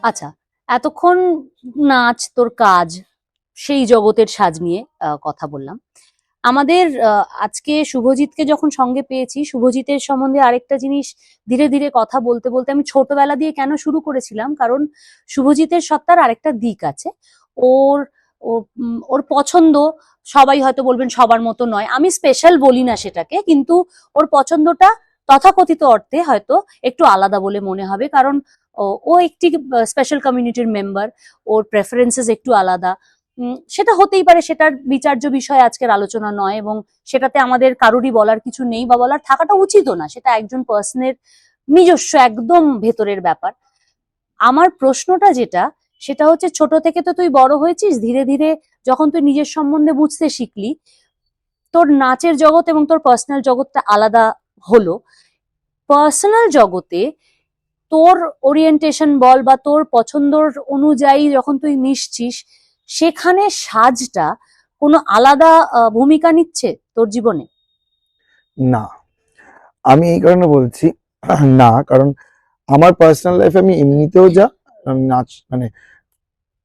আচ্ছা, এতক্ষণ নাচ তোর কাজ, সেই জগতের সাজ নিয়ে কথা বললাম। আমাদের আজকে শুভজিৎকে যখন সঙ্গে পেয়েছি, শুভজিতের সম্বন্ধে আরেকটা জিনিস ধীরে ধীরে কথা বলতে বলতে আমি ছোটবেলা দিয়ে কেন শুরু করেছিলাম, কারণ শুভজিতের সত্তার আরেকটা দিক আছে। ওর ওর পছন্দ সবাই হয়তো বলবেন সবার মতো নয়, আমি স্পেশাল বলি না সেটাকে, কিন্তু ওর পছন্দটা তথাকথিত অর্থে হয়তো একটু আলাদা বলে মনে হবে, কারণ ও একটি স্পেশাল কমিউনিটির মেম্বার, ওর প্রেফারেন্সেস একটু আলাদা। সেটা হতেই পারে, সেটার বিচার্য বিষয় আজকের আলোচনা নয়, এবং সেটাতে আমাদের কারোরই বলার কিছু নেই বা বলার থাকাটা উচিতও না, সেটা একজন পার্সনের নিজস্ব একদম ভেতরের ব্যাপার। আমার প্রশ্নটা যেটা, সেটা হচ্ছে ছোট থেকে তো তুই বড় হয়েছিস, ধীরে ধীরে যখন তুই নিজের সম্বন্ধে বুঝতে শিখলি, তোর নাচের জগৎ এবং তোর পার্সোনাল জগৎটা আলাদা হলো। পার্সোনাল জগতে তোর ওরিয়েন্টেশন বল বা তোর পছন্দর অনুযায়ী যখন তুই মিশছিস, সেখানে সাজটা কোনো আলাদা ভূমিকা নিচ্ছে তোর জীবনে? না, আমি এই কারণে বলছি না, কারণ আমার পার্সোনাল লাইফে আমি এমনিতেও যা নাচ মানে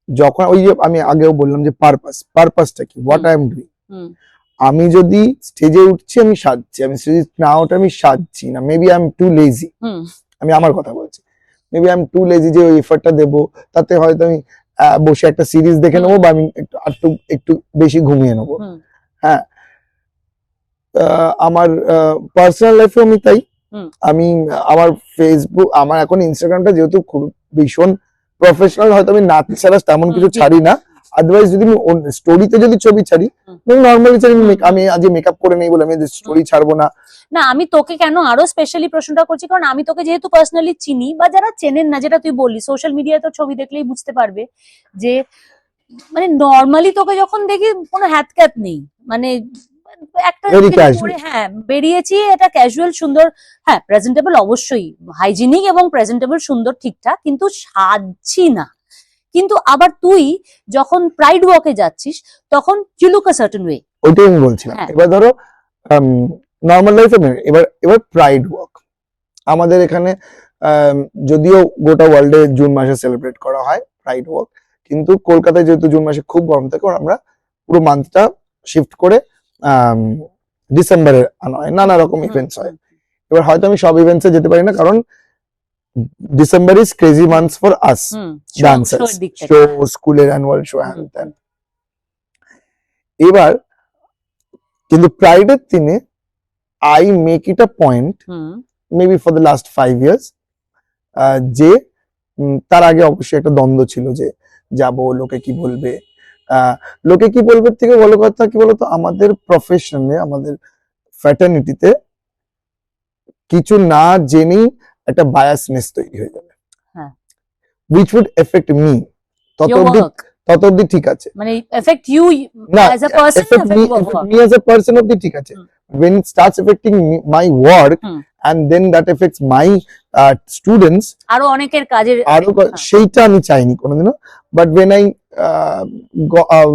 যখন ওই যে আমি আগেও বললাম যে পারপাসটা কি, হোয়াট আই এম ডুইং। আমি যদি স্টেজে উঠছি আমি সাজছি, আমি স্টেজে না ওঠে আমি সাজছি না। Maybe I am too lazy, আমি আমার কথা বলছি, maybe I am too lazy যে ওই এফর্টটা দেবো। তাতে হয়তো আমি বসে একটা সিরিজ দেখে নেবো বা আমি একটু বেশি ঘুমিয়ে নেবো। হ্যাঁ, আমার পার্সোনাল লাইফে আমি তাই। আমি আমার ফেসবুক, আমার এখন ইনস্টাগ্রামটা যেহেতু খুব ভীষণ প্রফেশনাল, হয়তো আমি নাচ ছাড়া তেমন কিছু ছাড়ি না। আদারওয়াইজ যদি আমি স্টোরিতে যদি ছবি ছাড়ি, নর্মালি ছাড়ি। আমি আজ মেকআপ করে নেই বলে আমি স্টোরি ছাড়বো না। না, আমি তোকে কেন আরো স্পেশালি প্রশ্নটা করছি, কারণ আমি তোকে যেহেতু পার্সোনালি চিনি, বা যারা চেনেন না, যেটা তুই বললি সোশ্যাল মিডিয়ায় তো ছবি দেখলেই বুঝতে পারবে যে মানে নর্মালি তোকে যখন দেখি কোনো হ্যাটক্যাট নেই, মানে একটা হ্যাঁ বেরিয়েছি, এটা ক্যাজুয়াল সুন্দর, হ্যাঁ প্রেজেন্টেবল অবশ্যই, হাইজিনিক এবং প্রেজেন্টেবল সুন্দর ঠিকঠাক, কিন্তু সাজছি না। কিন্তু আবার তুই যখন প্রাইড ওয়াকে যাচ্ছিস, তখন you look a certain way. ওইটাই আমি বলছিলাম। এবার ধরো নর্মাল লাইফে এবার প্রাইড ওয়াক আমাদের এখানে, যদিও গোটা ওয়ার্ল্ডে জুন মাসে সেলিব্রেট করা হয় প্রাইড ওয়াক, কিন্তু কলকাতায় যেহেতু জুন মাসে খুব গরম থাকে, আমরা পুরো মান্থটা শিফট করে ডিসেম্বরে আনা হয়, নানা রকম ইভেন্টস হয়। এবার হয়তো আমি সব ইভেন্টসে যেতে পারি না, কারণ December is crazy months for us dancers, show, স্কুলের অ্যানুয়াল শো, হ্যান ত্যান। এবার কিন্তু প্রাইডের দিনে I make it a point, maybe for the last 5 years, যে তার আগে অবশ্যই একটা দ্বন্দ্ব ছিল যে যাব, লোকে কি বলবে। লোকে কি বলবে থেকে বড় কথা কি বলতো, আমাদের প্রফেশনে, আমাদের ফ্র্যাটার্নিটিতে কিছু না জেনেই একটা বায়াসনেস তৈরি হয়ে যাবে, which would affect me। তত অব্দি ঠিক আছে, মানে affect you as a person, me as a person অব্দি ঠিক আছে। when it starts affecting my work and then that affects my students, আরো অনেকের কাজের সেইটা আমি চাইনি কোনোদিনও। but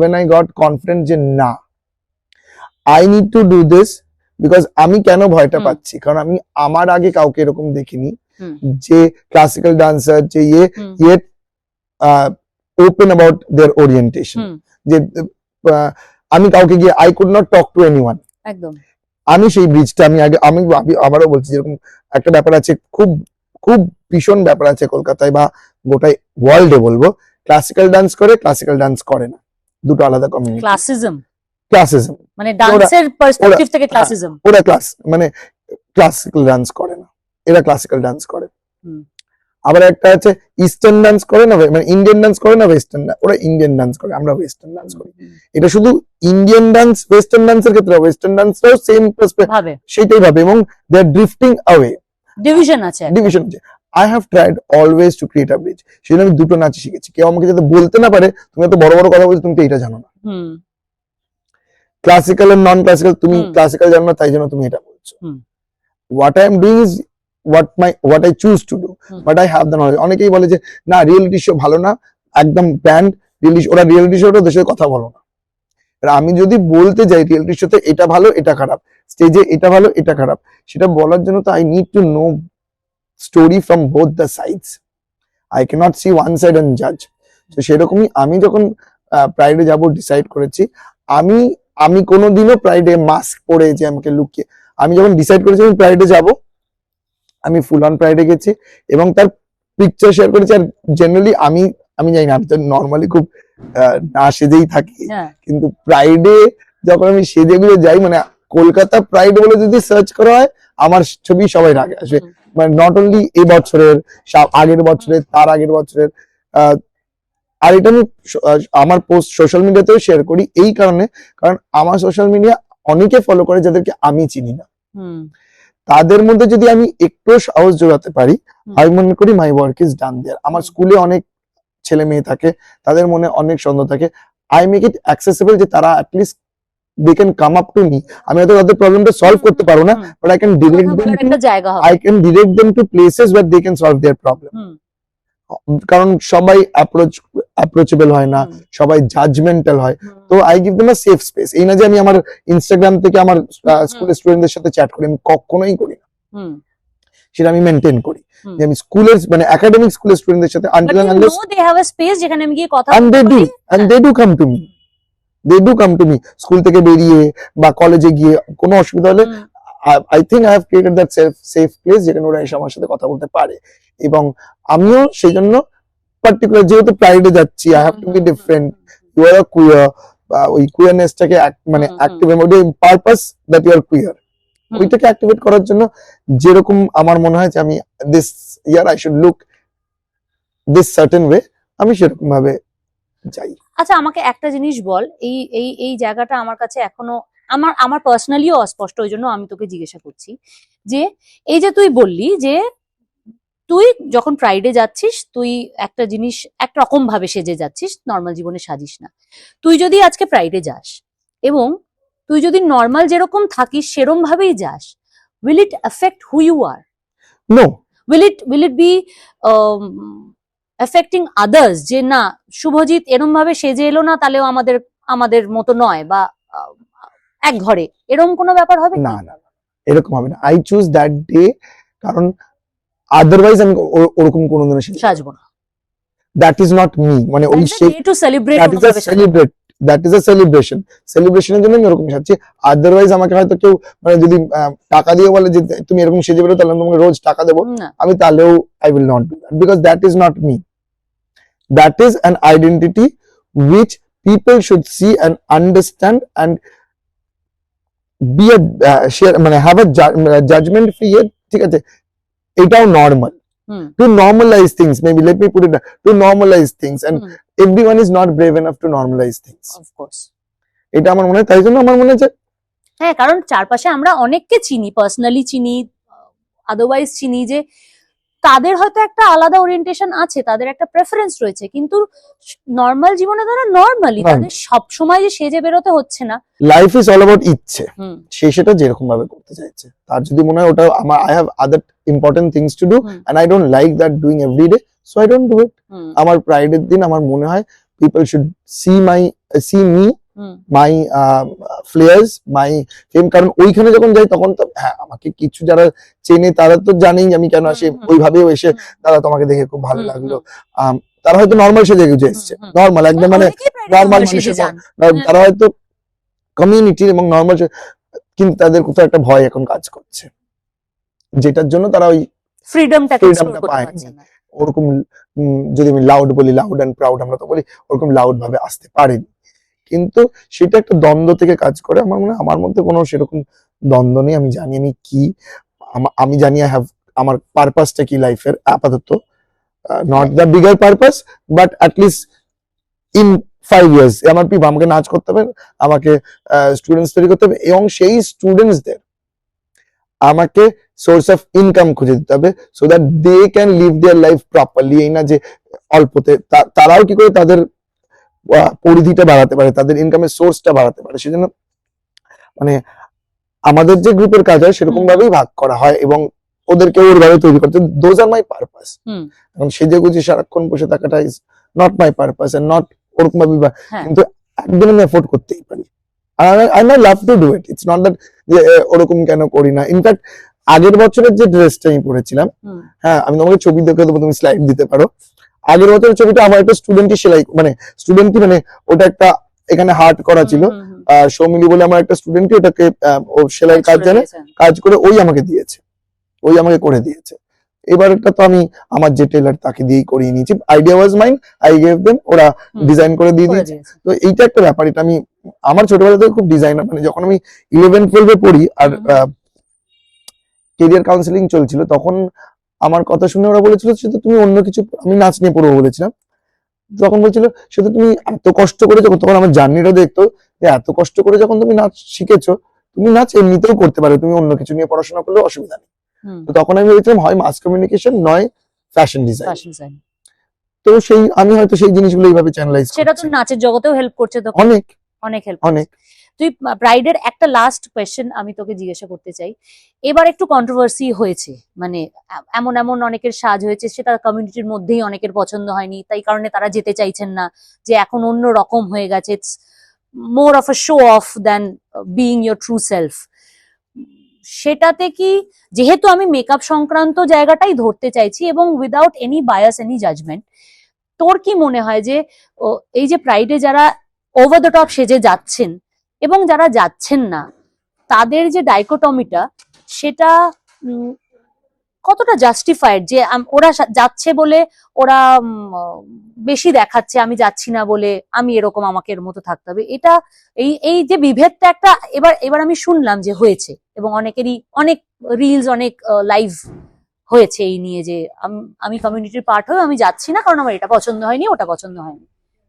when I got confident যে না, I need to do this, because আমি কেন ভয়টা পাচ্ছি, কারণ আমি আমার আগে কাউকে এরকম দেখিনি যে ক্লাসিক্যাল ডান্সার যে ইয়ে open about their orientation, যে আমি কাউকে গিয়ে I could not talk to anyone। একদম, আমি সেই ব্রিজটা আমি আবারও বলছি, যেরকম একটা ব্যাপার আছে, খুব খুব ভীষণ ব্যাপার আছে কলকাতায় বা গোটাই ওয়ার্ল্ডে বলবো, ক্লাসিক্যাল ডান্স করে, ক্লাসিক্যাল ডান্স করে না, দুটো আলাদা কমিউনিটি। ক্লাসিজম মানে ডান্সের পার্সপেক্টিভ থেকে ক্লাসিজম, ওরা মানে ক্লাসিক্যাল ডান্স করে না, এরা ক্লাসিক্যাল ডান্স করে। আবার একটা আছে ইস্টার্ন ডান্স করে না, মানে ইন্ডিয়ান ডান্স করে না, ওয়েস্টার্ন, ওরা ইন্ডিয়ান ডান্স করে, আমরা ওয়েস্টার্ন ডান্স করি। এটা শুধু ইন্ডিয়ান ডান্স ওয়েস্টার্ন ডান্সের ক্ষেত্রে, ওয়েস্টার্ন ডান্সটাও সেম পার্সপেক্টিভ সেটাই ভাবে, এবং দে আর ড্রিফটিং অ্যাওয়ে। ডিভিশন আছে। I have tried always to create a bridge. সেজন্য আমি দুটো নাচ শিখেছি, কেউ আমাকে যাতে বলতে না পারে তুমি এত বড় বড় কথা বলছো, তুমি তো এটা জানো না। ক্লাসিক্যাল আর নন ক্লাসিক্যাল, তুমি ক্লাসিক্যাল জানো না তাই জন্য তুমি এটা বলছো। What I am doing is what I choose to do, but I have the knowledge। অনেকেই বলে যে না রিয়েলিটি শো ভালো না, একদম ব্যান্ড রিয়েলিটি, ওরা রিয়েলিটি শোটা দেশের কথা বলো না। আমি যদি বলতে যাই রিয়েলিটি শোতে এটা ভালো এটা খারাপ, স্টেজে এটা ভালো এটা খারাপ, সেটা বলার জন্য তো I need to know story from both the sides. I can't see one side and জাজ। তো সেরকমই আমি যখন প্রাইডে যাব ডিসাইড করেছি, আমি আমি কোনোদিনও প্রাইডে মাস্ক পরে যে আমাকে লুকিয়ে, আমি যখন ডিসাইড করেছি আমি প্রাইডে যাব, আমি ফুল অন প্রাইডে গেছি এবং তার পিকচার শেয়ার করেছি। আর জেনারেলি আমি আমি জানি না, আমি তো নর্মালি খুব না সেজেই থাকি, হ্যাঁ কিন্তু প্রাইডে যখন আমি সেজে গুলো যাই, মানে কলকাতা প্রাইড বলে যদি সার্চ করা হয় আমার ছবি সবাই আগে আসবে, মানে নট অনলি এই বছরের, আগের বছরের, তার আগের বছরের। আর এটা আমি আমার পোস্ট সোশ্যাল মিডিয়াতেও শেয়ার করি এই কারণে, কারণ আমার সোশ্যাল মিডিয়া অনেকে ফলো করে যাদেরকে আমি চিনি না। তাদের মধ্যে যদি আমি একটু সাহস জোগাতে পারি, আমি মনে করি মাই ওয়ার্ক ইজ ডান দেয়ার। আমার স্কুলে অনেক ছেলে মেয়ে থাকে, তাদের মনে অনেক সন্দেহ থাকে, আই মেক ইট অ্যাক্সেসিবল যে তারা at least they can come up to me. আমি হয়তো তাদের প্রবলেমটা সলভ করতে পারবো না, but I can direct them to, একটা জায়গা হবে। I can direct them to places where they can solve their problem. কারণ সবাই অ্যাপ্রোচেবল হয় না, সবাই জাজমেন্টাল হয়, তো I give them a safe space. এই না যে আমি আমার ইনস্টাগ্রাম থেকে আমার স্কুলের স্টুডেন্টদের সাথে চ্যাট করি, আমি কখনোই করি না, সেটা আমি মেনটেন করি যে আমি স্কুলের মানে একাডেমিক স্কুলের স্টুডেন্টদের সাথে until and unless they have a space যেখানে আমি গিয়ে কথা and they do come to me, they do come to me school থেকে বেরিয়ে বা কলেজে গিয়ে কোনো অসুবিধা হলে I think I have created that safe place যেখানে ওরা এসে আমার সাথে কথা বলতে পারে। এবং আমিও সেই জন্য পার্টিকুলার, যেহেতু প্রাইডে যাচ্ছি, I have to be different, you are a queer, ওই queerness-টাকে মানে active purpose that you are queer, ওইটাকে অ্যাক্টিভেট করার জন্য যেরকম আমার মনে হয় যে আমি this year I should look this certain way, আমি সেরকম ভাবে যাই। আচ্ছা আমাকে একটা জিনিস বল, এই এই এই জায়গাটা আমার কাছে এখনো আমার পার্সোনালিও অস্পষ্ট, ওই জন্য আমি তোকে জিজ্ঞাসা করছি যে এই যে তুই বললি যে তুই যখন প্রাইডে যাচ্ছিস তুই একটা জিনিস একরকম ভাবে সেজে যাচ্ছিস, নর্মাল জীবনে সাজিস না। তুই যদি আজকে প্রাইডে যাস এবং তুই যদি নর্মাল যেরকম থাকিস সেরকম ভাবেই যাস, will it affect who you are? No. Will it be affecting others যে না শুভজিৎ এরম ভাবে সেজে এলো না, তাহলেও আমাদের মতো নয়, বা এক ঘরে এরকম কোনো ব্যাপার হবে? না না এরকম হবে না। আই চুজ দ্যাট ডে, কারণ আদারওয়াইজ আমি ওরকম কোনোদিনও সাজবো না। দ্যাট ইজ নট মি, মানে ওই to celebrate, that is a সেলিব্রেশনের জন্য আমি ওরকম সাজছি। আদারওয়াইজ আমাকে হয়তো কেউ মানে যদি টাকা দিয়ে বলে যে তুমি এরকম সেজে বেরো, তাহলে আমি তোমাকে রোজ টাকা দেবো, আমি তাহলেও I will not do that, because that is not me. That is an identity which people should see and understand and be a share, মানে have a judgment free, ঠিক আছে, এটাও normal. To normalize things, maybe let me put it to normalize things, and everyone is not brave enough to normalize things, of course. এটা আমার মনে হয়, তাই জন্য আমার মনে হয় হ্যাঁ, কারণ চারপাশে আমরা অনেককে চিনি, পার্সোনালি চিনি, আদারওয়াইজ চিনি, যে তাদের হয়তো একটা আলাদা ওরিয়েন্টেশন আছে, তাদের একটা প্রেফারেন্স রয়েছে, কিন্তু নর্মাল জীবনে তারা নর্মালি, তাদের সবসময় যে সেজে বেরোতে হচ্ছে না। লাইফ ইজ অল অ্যাবাউট ইচ্ছে, সে সেটা যেরকম ভাবে করতে চাইছে, তার যদি মনে হয় ওটা আমার I have other important things to do and I don't like that doing every day, so I don't do it. আমার প্রাইডের দিন আমার মনে হয় people should see me, my flares, my fame, কারণ ওইখানে যখন যাই তখন তো হ্যাঁ আমাকে কিছু যারা চেনে তারা তো জানেই আমি কেন আসি, ওইভাবেও এসে তারা তোমাকে দেখে খুব ভালো লাগলো, তারা হয়তো নর্মাল সেজে গুজে এসছে, নর্মাল একদম মানে নর্মাল মানুষের, তারা হয়তো কমিউনিটি এবং নর্মাল, কিন্তু তাদের কোথাও একটা ভয় এখন কাজ করছে, যেটার জন্য তারা ওই ফ্রিডমটা পায়নি। ওরকম যদি আমি লাউড বলি, লাউড অ্যান্ড প্রাউড আমরা তো বলি, ওরকম লাউড ভাবে আসতে পারেনি, কিন্তু সেটা একটা দ্বন্দ্ব থেকে কাজ করে। আমার মনে হয় আমার মধ্যে কোনো সেরকম দ্বন্দ্ব নেই, আমি জানি আমি কি, আমি জানি আই হ্যাভ আমার পারপাসটা কি লাইফের, আপাতত not the bigger purpose, but at least in 5 years আমার আমাকে নাচ করতে হবে, আমাকে স্টুডেন্টস তৈরি করতে হবে, এবং সেই স্টুডেন্টসদের আমাকে সোর্স অফ ইনকাম খুঁজে দিতে হবে, so that they can live their life properly. এই না যে অল্পতে, তারাও কি করে তাদের পরিধিটা বাড়াতে পারে, তাদের ইনকামের সোর্সটা বাড়াতে পারে। সেজন্য মানে আমাদের যে গ্রুপের কাজ হয় সেরকম ভাবেই ভাগ করা হয় এবং ওদেরকে ওর ভাবে তৈরি করতে, দোজ আর মাই পারপাস। এখন সেজে গুজে সারাক্ষণ বসে থাকাটা is not my purpose and not ওরকম ভাবে, কিন্তু একদিন আমি এফোর্ড করতেই পারি, I my love to do it, it's not that যে ওরকম কেন করি না। ইনফ্যাক্ট আগের বছরের যে ড্রেসটা আমি পরেছিলাম, হ্যাঁ আমি তোমাকে ছবি দেখে দেবো, তুমি স্লাইড দিতে পারো, আগের বছরের ছবিটা আমার একটা স্টুডেন্টই সেলাই মানে স্টুডেন্টই মানে ওটা একটা এখানে হার্ট করা ছিল, সৌমিলি বলে আমার একটা স্টুডেন্টই ওটাকে ও সেলাইয়ের কাজ জানে, কাজ করে ওই আমাকে দিয়েছে, ওই আমাকে করে দিয়েছে। এবারটা তো আমি আমার যে টেলার তাকে দিয়েই করিয়ে নিয়েছি, idea was mine, I gave them, ওরা ডিজাইন করে দিয়ে দিয়েছে। তো এইটা একটা ব্যাপার, এটা আমি আমার ছোটবেলা থেকে খুব ডিজাইনার, মানে যখন আমি 11-12 পড়ি আর কেরিয়ার কাউন্সিলিং চলছিল, তখন আমার কথা শুনে ওরা বলেছিল সেটা তুমি অন্য কিছু, আমি নাচ নিয়ে পড়বো বলেছিলাম, তখন বলছিল সেটা তুমি এত কষ্ট করে, যখন তখন আমার জার্নিটা দেখতো যে এত কষ্ট করে যখন তুমি নাচ শিখেছো, তুমি নাচ এমনিতেও করতে পারো, তুমি অন্য কিছু নিয়ে পড়াশোনা করলে অসুবিধা নেই। তো তখন আমি ভেবেছিলাম হয় মাস কমিউনিকেশন নয় ফ্যাশন ডিজাইন। তো সেই আমি হয়তো সেই জিনিসগুলো এইভাবে চ্যানেলাইজ সেটা তো নাচের জগতেও হেল্প করছে, তো অনেক অনেক হেল্প অনেক। তুই প্রাইডের একটা লাস্ট কোয়েশ্চেন আমি তোকে জিজ্ঞাসা করতে চাই। এবার একটু কন্ট্রোভার্সি হয়েছে, মানে এমন এমন অনেকের সাজ হয়েছে সেটা কমিউনিটির মধ্যেই অনেকের পছন্দ হয়নি, তাই কারণে তারা যেতে চাইছেন না, যে এখন অন্য রকম হয়ে গেছে, it's more of a show off than being your true self. সেটাতে কি, যেহেতু আমি মেকআপ সংক্রান্ত জায়গাটাই ধরতে চাইছি এবং without any bias any judgement, তোর কি মনে হয় যে এই যে প্রাইডে যারা ওভার দ্য টপ সেজে যাচ্ছেন এবং যারা যাচ্ছেন না, তাদের যে ডাইকোটমিটা সেটা কতটা জাস্টিফাইড? যে ওরা যাচ্ছে বলে ওরা বেশি দেখাচ্ছে, আমি যাচ্ছি না বলে আমি এরকম, আমাকে এর মতো থাকতে হবে, এটা এই যে বিভেদটা একটা এবার আমি শুনলাম যে হয়েছে, এবং অনেকেরই অনেক রিলস অনেক লাইভ হয়েছে এই নিয়ে, যে আমি কমিউনিটির পার্ট হয়ে আমি যাচ্ছি না কারণ আমার এটা পছন্দ হয়নি, ওটা পছন্দ হয়নি।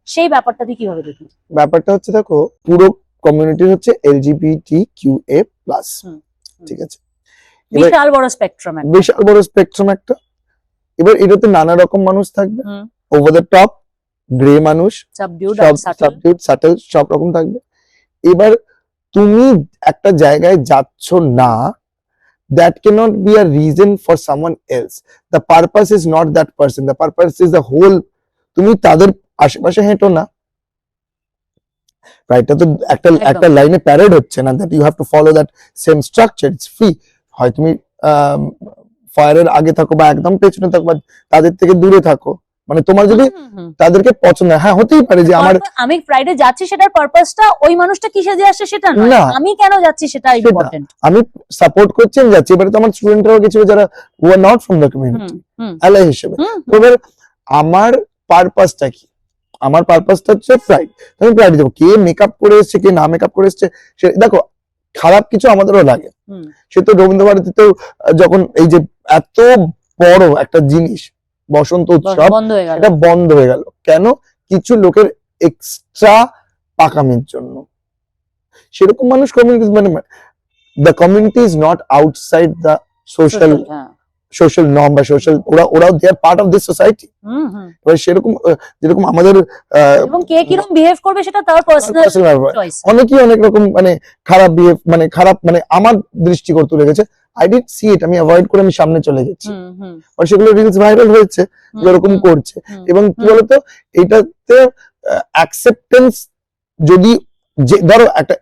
সেই ব্যাপারটা তুই কিভাবে দেখি? ব্যাপারটা হচ্ছে, দেখো পুরো কমিউনিটি হচ্ছে LGBTQA+, ঠিক আছে, বিশাল বড় স্পেকট্রাম, বিশাল বড় স্পেকট্রাম একটা। এবার এটাতে নানা রকম মানুষ থাকবে, ওভার দ্য টপ, গ্রে মানুষ, সাবডিউড, সাটল, সব রকম থাকবে। এবার তুমি একটা জায়গায় যাচ্ছ না, that cannot be a reason for someone else. The purpose is not that person, the purpose is the whole. তুমি তাদের আশেপাশে হেঁটো না, রাইটটা তো একটা লাইনে প্যারেড হচ্ছে না, that you have to follow that same structure, it's free. হয় তুমি ফায়ারের আগে থাকো বা একদম পেছনে থাকো বা তাদের থেকে দূরে থাকো, মানে তোমার যদি তাদেরকে পছন্দ, হ্যাঁ হতেই পারে যে আমি ফ্রাইডে যাচ্ছি, সেটার পারপাসটা ওই মানুষটা কিসে যে আসছে সেটা নয়, আমি কেন যাচ্ছি সেটা ইম্পর্টেন্ট, আমি সাপোর্ট করছি, আমি যাচ্ছি। এবারে তো আমার স্টুডেন্টরাও গেছিল যারা who are not from the community, আলাই হিসেবে। এবার আমার পারপাসটা কি? আমার পারপাসটা হচ্ছে প্রাইড, আমি প্রাইড দেবো। কে মেকআপ করে এসছে, কে না মেকআপ করে এসছে, দেখো খারাপ কিছু আমাদেরও লাগে। সে তো রবীন্দ্রভারতীতেও যখন এই যে এত বড় একটা জিনিস বসন্ত উৎসব, এটা বন্ধ হয়ে গেল কেন? কিছু লোকের এক্সট্রা পাকামির জন্য। সেরকম মানুষ কমিউনিটি, মানে the community is not outside the social norm বা সোশ্যাল, ওরাও দে আর পার্ট অফ দিস সোসাইটি। এবার সেরকম যেরকম আমাদের এবং কে কিরকম বিহেভ করবে সেটা তার পার্সোনাল চয়েস। অনেকেই অনেক রকম মানে খারাপ বিহেভ, মানে খারাপ, মানে আমার দৃষ্টিকোণ তুলে গেছে, আই ডিড সি ইট, আমি অ্যাভয়েড করে আমি সামনে চলে গেছি, আর সেগুলো রিলস ভাইরাল হয়েছে, এরকম করছে। এবং কি বলতো, এটাতে অ্যাকসেপ্টেন্স যদি, ধরো একটা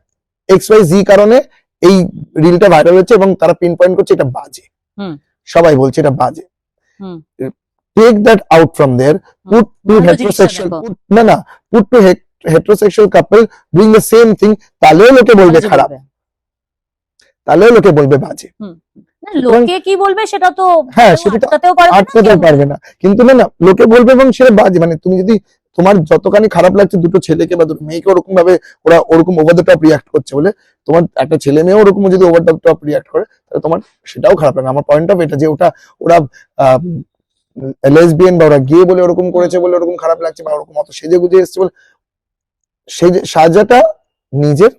XYZ কারণে এই রিলটা ভাইরাল হচ্ছে এবং তারা পিন পয়েন্ট করছে এটা বাজে, সবাই বলছে এটা বাজে, take that out from there, put two heterosexual, put two heterosexual couple doing the same thing, তাহলেও লোকে বলবে খারাপ, তাহলেও লোকে বলবে বাজে। লোকে কি বলবে সেটা তো হ্যাঁ, সেটা আটকাতেও পারবে না, কিন্তু না লোকে বলবে এবং সেটা বাজে। মানে তুমি যদি, তোমার যতখানি খারাপ লাগছে দুটো ছেলেকে বা দুটো মেয়েকে ওরকম ভাবে ওরা ওরকম ওভার দ্য টপ রিয়াক্ট করছে বলে, তোমার একটা ছেলে মেয়ে ওরকম যদি ওভার দ্য টপ রিয়াক্ট করে, তাহলে তোমার সেটাও খারাপ লাগে। আমার পয়েন্ট অফ এটা যে ওরা লেসবিয়ান বা ওরা গে বলে ওরকম করেছে বলে ওরকম খারাপ লাগছে, বা ওরকম অত সেজে গুজে এসছে বলে, সাজাটা নিজের,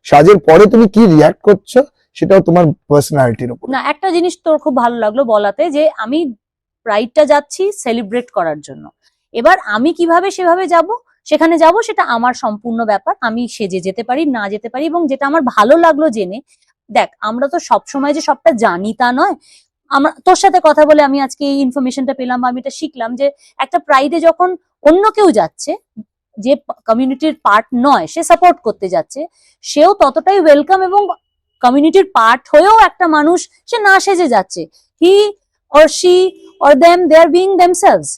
সাজের পরে তুমি কি রিয়াক্ট করছো সেটাও তোমার পার্সোনালিটির উপর। না, একটা জিনিস তোর খুব ভালো লাগলো বলাতে, যে আমি প্রাইডটা যাচ্ছি সেলিব্রেট করার জন্য, এবার আমি কিভাবে সেভাবে যাব, সেখানে যাব, সেটা আমার সম্পূর্ণ ব্যাপার, আমি সেজে যেতে পারি, না যেতে পারি, এবং যেটা আমার ভালো লাগলো জেনে। দেখ, আমরা তো সবসময় যে সবটা জানি তা নয়, আমরা তোর সাথে কথা বলে আমি আজকে এই ইনফরমেশনটা পেলাম, আমি এটা শিখলাম যে একটা প্রাইডে যখন অন্য কেউ যাচ্ছে, যে কমিউনিটির পার্ট নয়, সে সাপোর্ট করতে যাচ্ছে, সেও ততটাই ওয়েলকাম, এবং কমিউনিটির পার্ট হয়েও একটা মানুষ সে না সেজে যাচ্ছে, he or she or them, they are being themselves.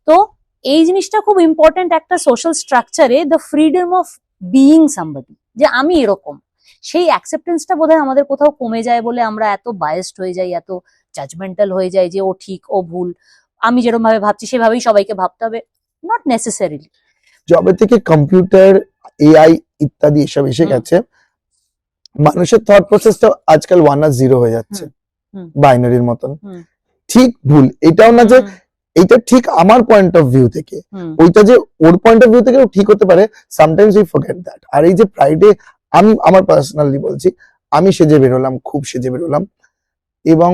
তো এই জিনিসটা খুব ইম্পর্টেন্ট একটা সোশ্যাল স্ট্রাকচারে, the freedom of being somebody, যে আমি এরকম, সেই অ্যাকসেপ্টেন্সটা বোধহয় আমাদের কোথাও কমে যায় বলে আমরা এত বায়াসড হয়ে যাই, এত জাজমেন্টাল হয়ে যাই যে ও ঠিক ও ভুল, আমি যেরকম ভাবে ভাবছি সেভাবেই সবাইকে ভাবতে হবে, নট নেসেসারিলি। যবে থেকে কম্পিউটার, এআই ইত্যাদি এসব এসে গেছে, মানুষের থট প্রসেসটা আজকাল 1 আর 0 হয়ে যাচ্ছে, বাইনারির মতন। ঠিক ভুল এটাও না যে এইটা ঠিক আমার পয়েন্ট অফ ভিউ থেকে, ওইটা যে ওর পয়েন্ট অফ ভিউ থেকে ঠিক হতে পারে, সামটাইমস উই ফরগেট দ্যাট। আর এই যে প্রাইডে আমি আমার পার্সোনালি বলছি, আমি সেজে বেরোলাম, খুব সেজে বেরোলাম, এবং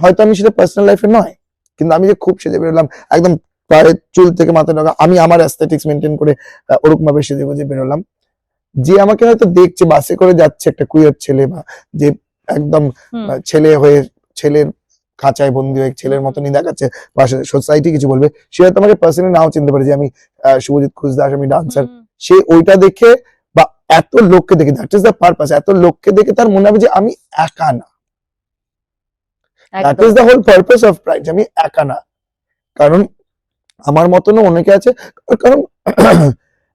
হয়তো আমি সেটা পার্সোনাল লাইফে নয়, কিন্তু আমি যে খুব সেজে বেরোলাম, একদম পায়ের চুল থেকে মাথা টাকা আমি আমার অ্যাস্থেটিক্স মেনটেন করে ওরকম ভাবে সেজে গুজে বেরোলাম, যে আমাকে হয়তো দেখছে, বাসে করে যাচ্ছে একটা কুইয়ার ছেলে, বা যে একদম ছেলে হয়ে ছেলের খাঁচায় বন্দি হয়ে ছেলের মতনই দেখাচ্ছে, বা সোসাইটি কিছু বলবে, সে হয়তো আমাকে পার্সোনালি নাও চিনতে পারে যে আমি শুভজিৎ খুশদাস, আমি ডান্সার। সে ওইটা দেখে বা এত লোককে দেখে, দ্যাট ইজ দ্য পারপাস, এত লোককে দেখে তার মনে হবে যে আমি একা না। That is the whole purpose of pride, আমি একা না। কারণ আমার মতনও অনেকে আছে, কারণ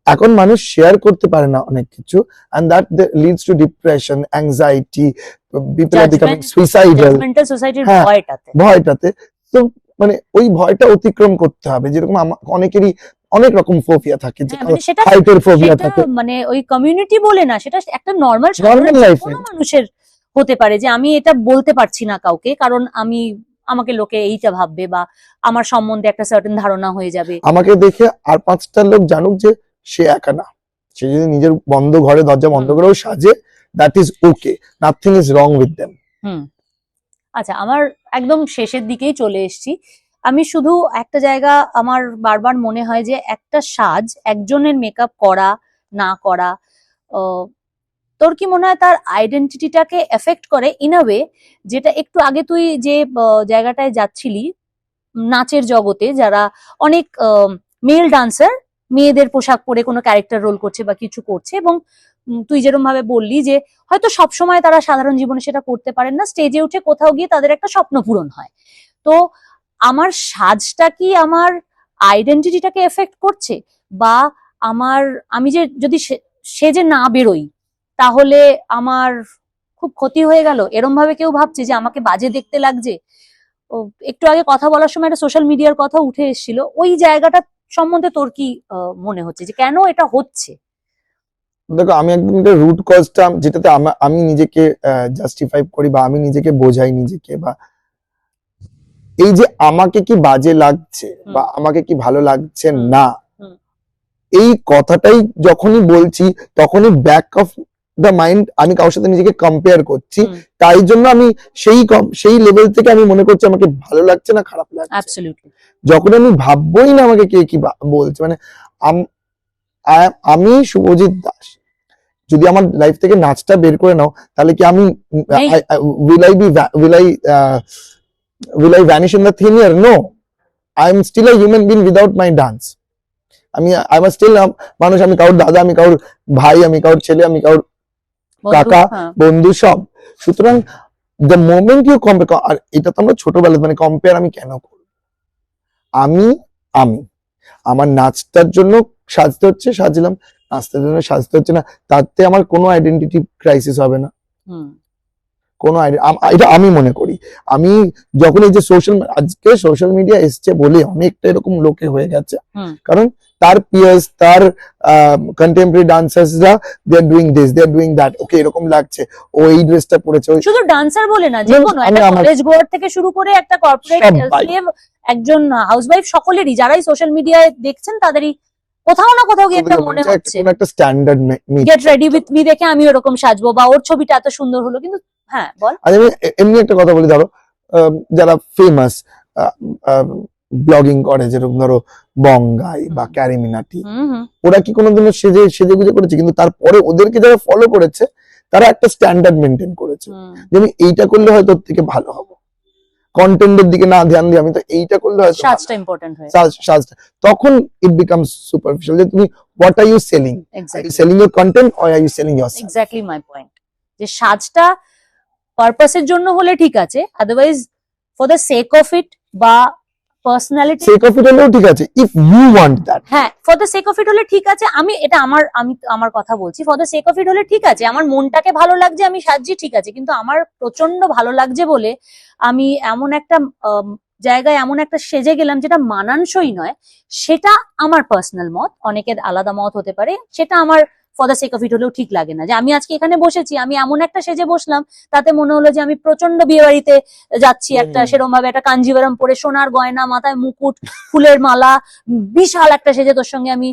এখন মানুষ শেয়ার করতে পারে না অনেক কিছু, and that leads to depression, anxiety, people are becoming suicidal, judgemental সোসাইটির হ্যাঁ, ভয়টাতে। তো মানে ওই ভয়টা অতিক্রম করতে হবে। যেরকম অনেকেরই অনেক রকম ফোবিয়া থাকে, যে হাইটের ফোবিয়া থাকে, মানে ওই কমিউনিটি বলে না, সেটা একটা নর্মাল লাইফে কোনো মানুষের হতে পারে, যে আমি এটা বলতে পারছি না কাউকে কারণ আমাকে লোকে এইটা ভাববে, বা আমার সম্বন্ধে একটা সার্টেন ধারণা হয়ে যাবে, আমাকে দেখে আর 5টা লোক জানুক যে সে একা না। সে যদি নিজের বন্ধ ঘরে দরজা বন্ধ করেও সাজে, that is okay, nothing is wrong with them. আচ্ছা, আমার একদম শেষের দিকেই চলে এসেছি। আমি শুধু একটা জায়গা আমার বারবার মনে হয় যে একটা সাজ, একজনের মেকআপ করা না করা, তোর কি মনে হয় তার আইডেন্টিটিটাকে এফেক্ট করে ইন আ ওয়ে, যেটা একটু আগে তুই যে জায়গাটায় যাচ্ছিলি নাচের জগতে, যারা অনেক মেল ডান্সার মেয়েদের পোশাক পরে কোনো ক্যারেক্টার রোল করছে বা কিছু করছে, এবং তুই যেরকম ভাবে বললি যে হয়তো সবসময় তারা সাধারণ জীবনে সেটা করতে পারেন না, স্টেজে উঠে কোথাও গিয়ে তাদের একটা স্বপ্ন পূরণ হয়। তো আমার সাজটা কি আমার আইডেন্টিটিটাকে এফেক্ট করছে, বা আমি যে যদি সেজে না বেরোই তাহলে আমার খুব ক্ষতি হয়ে গেল, এরম ভাবে কেউ ভাবছে যে আমাকে বাজে দেখতে লাগছে। একটু আগে কথা বলার সময় একটা সোশ্যাল মিডিয়ার কথা উঠে এসেছিল, ওই জায়গাটা সম্বন্ধে তোর কি মনে হচ্ছে যে কেন এটা হচ্ছে? দেখো, আমি একদম রুট কজটা যেটাতে আমি নিজেকে জাস্টিফাই করি, বা আমি নিজেকে বোঝাই নিজেকে, বা এই যে আমাকে কি বাজে লাগছে বা আমাকে কি ভালো লাগছে না, এই কথাটাই যখনই বলছি তখনই ব্যাক অফ দ্য মাইন্ড আমি কারোর সাথে নিজেকে কম্পেয়ার করছি, তাই জন্য আমি সেই লেভেল থেকে আমি মনে করছি আমাকে ভালো লাগছে না খারাপ লাগছে। যখন আমি ভাববোই না আমাকে কে কি বলছে, মানে আমি শুভজিৎ দাস, যদি আমার লাইফ থেকে নাচটা বের করে নাও, তাহলে কি আমি will I vanish in the thin air? No, I am still a human being without my dance. I am still মানুষ, আমি কারোর দাদা, আমি কারোর ভাই, আমি কারোর ছেলে, আমি কারোর কাকা, বন্ধু, সব। সুতরাং the moment you compare, আর এটা তো আমরা ছোটবেলা মানে কম্পেয়ার আমি কেন করব? আমি আমার নাচটার জন্য সাজতে হচ্ছে, সাজলাম, নাচটার জন্য সাজতে হচ্ছে না, তাতে আমার কোনো আইডেন্টিটি ক্রাইসিস হবে না, কোনো এটা আমি মনে করি। আমি যখন এই যে আজকে সোশ্যাল মিডিয়া এসছে বলে অনেকটা এরকম লোকে হয়ে গেছে, কারণ তার পিয়ার্স, তার কন্টেম্পোরারি ডান্সার্সরা they are doing this, they are doing that, okay এরকম লাগছে, ও এই ড্রেসটা পরেছে। শুধু ডান্সার বলে না, যে কোনো একটা কলেজ গোয়ার থেকে শুরু করে একটা কর্পোরেট স্লেভ, একজন হাউসওয়াইফ, সকলেরই যারাই সোশ্যাল মিডিয়ায় দেখছেন তাদেরই কোথাও না কোথাও গিয়ে একটা মনে হচ্ছে একটা standard get ready with me দেখে আমি ওরকম সাজবো, বা ওর ছবিটা এত সুন্দর হলো। কিন্তু হ্যাঁ বল। আমি এমনি একটা কথা বলি, ধরো যারা ফেমাস ব্লগিং করে, যেরকম ধরো বঙ্গাই বা ক্যারিমিনাটি, ওরা কি কোনোদিনও সেজে গুজে করেছে? কিন্তু তারপরে ওদেরকে যারা ফলো করেছে তারা একটা স্ট্যান্ডার্ড মেনটেন করেছে, যে আমি এইটা করলে হয়তো ওর থেকে ভালো হবো, কন্টেন্টের দিকে না ধ্যান দিয়ে আমি তো এইটা করলে হয়তো সাজটা ইম্পর্টেন্ট হয়, সাজটা তখন ইট বিকামস সুপারফিশিয়াল, যে তুমি what are you selling, selling your content or are you selling yourself? Exactly my point, যে সাজটা পারপাসের জন্য হলে ঠিক আছে, otherwise for the sake of it, বা পার্সোনালিটি সেক অফ ইট হলেও ঠিক আছে, ইফ ইউ ওয়ান্ট দ্যাট। হ্যাঁ, for the sake of it হলে ঠিক আছে, আমি এটা আমার কথা বলছি, for the sake of it হলে ঠিক আছে, আমার মনটাকে ভালো লাগছে আমি সাজছি ঠিক আছে, কিন্তু আমার প্রচন্ড ভালো লাগছে বলে আমি এমন একটা জায়গায় এমন একটা সেজে গেলাম যেটা মানানসই নয়, সেটা আমার পার্সোনাল মত, অনেকের আলাদা মত হতে পারে, সেটা আমার for the sake of it হলেও ঠিক লাগে না। যে আমি আজকে এখানে বসেছি, আমি এমন একটা সেজে বসলাম, তাতে মনে হলো যে আমি প্রচন্ড বিয়ে বাড়িতে যাচ্ছি, একটা সেরকম ভাবে একটা কাঞ্জিভারাম পরে, সোনার গয়না, মাথায় মুকুট, ফুলের মালা, বিশাল একটা সেজে তোর সঙ্গে আমি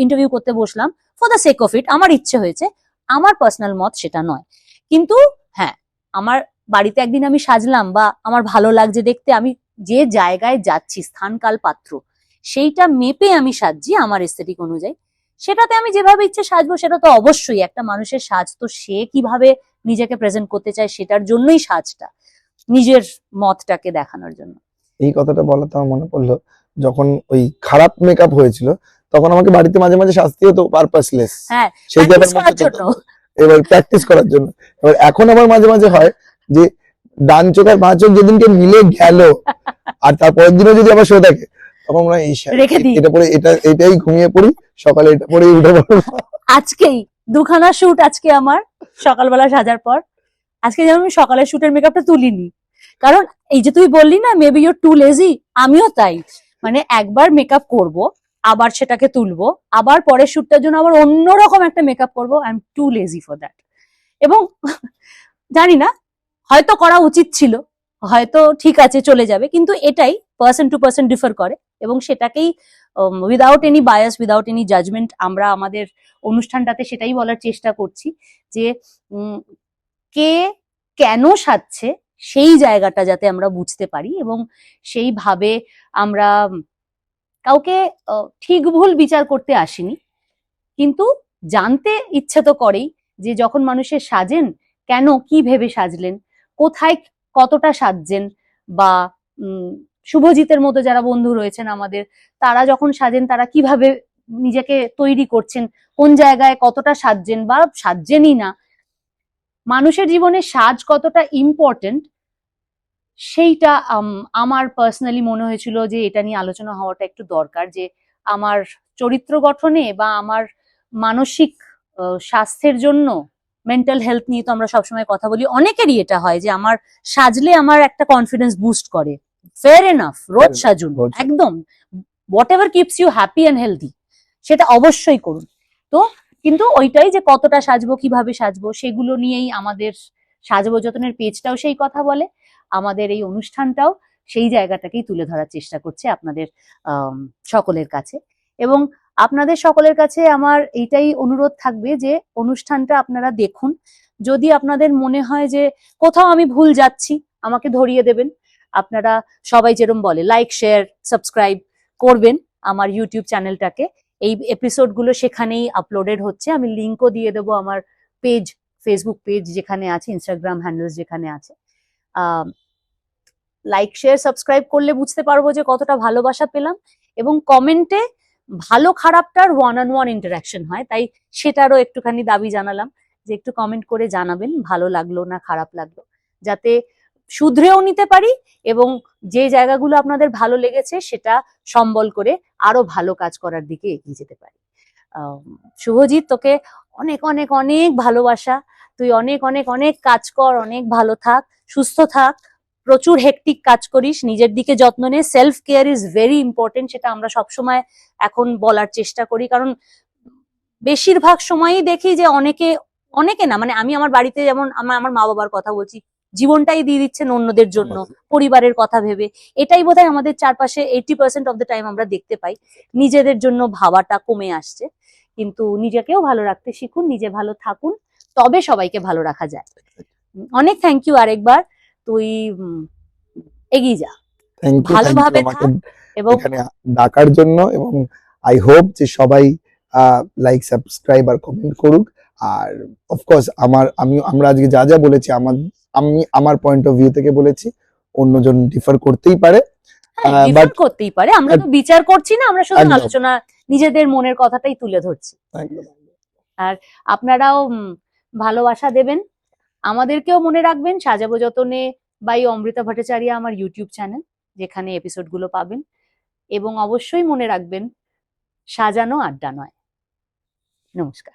ইন্টারভিউ করতে বসলাম ফর দ্য সেক অফ ইট, আমার ইচ্ছে হয়েছে, আমার পার্সোনাল মত সেটা নয়। কিন্তু হ্যাঁ, আমার বাড়িতে একদিন আমি সাজলাম বা আমার ভালো লাগছে দেখতে, আমি যে জায়গায় যাচ্ছি, স্থান কাল পাত্র সেইটা মেপে আমি সাজছি আমার এস্থেটিক অনুযায়ী, সেটাতে আমি যেভাবে ইচ্ছে সাজবো, সেটা তো অবশ্যই একটা মানুষের সাজ তো সে কিভাবে নিজেকে প্রেজেন্ট করতে চায় সেটার জন্যই সাজটা, নিজের মতটাকে দেখানোর জন্য। এই কথাটা বলাতে আমার মনে পড়লো, যখন ওই খারাপ মেকআপ হয়েছিল তখন আমাকে বাড়িতে মাঝে মাঝে শাস্তি হতো পারপাসলেস, হ্যাঁ, সেই practice জায়গার করার মধ্যে জন্য। এবার প্র্যাকটিস করার জন্য। এবার এখন আমার মাঝে মাঝে হয় যে ডান চোখ আর বাঁ চোখ যেদিনকে মিলে গেল আর তারপরের দিনও যদি আবার শো থাকে, তখন মনে হয় এই রেখে দিই। এটা পরে এটাই ঘুমিয়ে পড়ি, সকালে এটা পরে উঠে পড়বো। আজকেই দুখানা শুট, আজকে আমার সকালবেলা সাজার পর, আজকে যেমন আমি সকালের শুটের মেকআপটা তুলিনি, কারণ এই যে তুই বললি না মেবি ইউর টু লেজি, আমিও তাই, মানে একবার মেকআপ করব, আবার সেটাকে তুলবো, আবার পরের শুটটার জন্য আবার অন্যরকম একটা মেকআপ করবো, I am too lazy for that. এবং জানি না, হয়তো করা উচিত ছিল, হয়তো ঠিক আছে চলে যাবে, কিন্তু এটাই পার্সন টু পার্সন ডিফার করে, এবং সেটাকেই without any bias, without any judgement আমরা আমাদের অনুষ্ঠানটাতে সেটাই বলার চেষ্টা করছি যে কে কেন সাজছে সেই জায়গাটা যাতে আমরা বুঝতে পারি, এবং সেইভাবে আমরা কাউকে ঠিক ভুল বিচার করতে আসিনি, কিন্তু জানতে ইচ্ছে তো করেই যে যখন মানুষের সাজেন, কেন কি ভেবে সাজলেন, কোথায় কতটা সাজছেন, বা শুভজিতের মতো যারা বন্ধু রয়েছেন আমাদের, তারা যখন সাজেন তারা কিভাবে নিজেকে তৈরি করছেন, কোন জায়গায় কতটা সাজছেন বা সাজছেনই না, মানুষের জীবনে সাজ কতটা ইম্পর্টেন্ট, সেইটা আমার পার্সোনালি মনে হয়েছিল যে এটা নিয়ে আলোচনা হওয়াটা একটু দরকার, যে আমার চরিত্র গঠনে বা আমার মানসিক স্বাস্থ্যের জন্য, মেন্টাল হেলথ নিয়ে তো আমরা সবসময় কথা বলি, অনেকেরই এটা হয় যে আমার সাজলে আমার একটা কনফিডেন্স বুস্ট করে, ফেয়ার এনাফ, রোজ সাজুন, একদম whatever keeps you happy and healthy, সেটা অবশ্যই করুন। তো কিন্তু ওইটাই যে কতটা সাজবো, কিভাবে সাজবো, সেগুলো নিয়েই আমাদের সাজবো যতনের পেজটাও সেই কথা বলে, আমাদের এই অনুষ্ঠানটাও সেই জায়গাটাকেই তুলে ধরার চেষ্টা করছে আপনাদের সকলের কাছে। এবং আপনাদের সকলের কাছে আমার এইটাই অনুরোধ থাকবে যে অনুষ্ঠানটা আপনারা দেখুন, যদি আপনাদের মনে হয় যে কোথাও আমি ভুল যাচ্ছি আমাকে ধরিয়ে দেবেন, আপনারা সবাই যেরকম বলে লাইক শেয়ার সাবস্ক্রাইব করবেন আমার ইউটিউব চ্যানেলটাকে, এই এপিসোড গুলো সেখানেই আপলোডেড হচ্ছে, আমি লিঙ্কও দিয়ে দেবো আমার পেজ, ফেসবুক পেজ যেখানে আছে, ইনস্টাগ্রাম হ্যান্ডেলস যেখানে আছে, লাইক শেয়ার সাবস্ক্রাইব করলে বুঝতে পারবো যে কতটা ভালোবাসা পেলাম, এবং কমেন্টে ভালো খারাপটার ওয়ান অন ওয়ান ইন্টারাকশন হয়, তাই সেটারও একটুখানি দাবি জানালাম যে একটু কমেন্ট করে জানাবেন ভালো লাগলো না খারাপ লাগলো, যাতে শুধরেও নিতে পারি, এবং যে জায়গাগুলো আপনাদের ভালো লেগেছে সেটা সম্বল করে আরো ভালো কাজ করার দিকে এগিয়ে যেতে পারি। শুভজিৎ, তোকে অনেক অনেক অনেক ভালোবাসা, তুই অনেক অনেক অনেক কাজ কর, অনেক ভালো থাক, সুস্থ থাক, প্রচুর হেকটিক কাজ করিস, নিজের দিকে যত্ন নে, self care is very important, সেটা আমরা সবসময় এখন বলার চেষ্টা করি, কারণ বেশিরভাগ সময়ই দেখি যে অনেকে না, মানে আমি আমার বাড়িতে যেমন আমার মা বাবার কথা বলছি, জীবনটাই দিয়ে দিচ্ছেন অন্যদের জন্য, পরিবারের কথা ভেবে, এটাই বোধহয় আমাদের চারপাশে 80% অফ দ্য টাইম আমরা দেখতে পাই, নিজেদের জন্য ভাবাটা কমে আসছে। কিন্তু নিজেকেও ভালো রাখতে শিখুন, নিজে ভালো থাকুন, তবে সবাইকে ভালো রাখা যায়। অনেক থ্যাংক ইউ আরেকবার, তুই এগিয়ে যা, ভালোভাবে থাক, এবং এখানে ডাকার জন্য, এবং আই হোপ যে সবাই লাইক সাবস্ক্রাইব আর কমেন্ট করুক। আর অফকোর্স আমরা আজকে যা যা বলেছি আমি আমার পয়েন্ট অফ ভিউ থেকে বলেছি, অন্যজন ডিফার করতেই পারে, ডিফার করতেই পারে, আমরা তো বিচার করছি না, আমরা শুধু আলোচনা, নিজেদের মনের কথাটাই তুলে ধরছি। আর আপনারাও ভালোবাসা দেবেন, আমাদেরকেও মনে রাখবেন, সাজাবো যতনে বাই অমৃতা ভট্টাচার্য আমার ইউটিউব চ্যানেল, যেখানে এপিসোড গুলো পাবেন। এবং অবশ্যই মনে রাখবেন, সাজানো আড্ডা নয়। নমস্কার।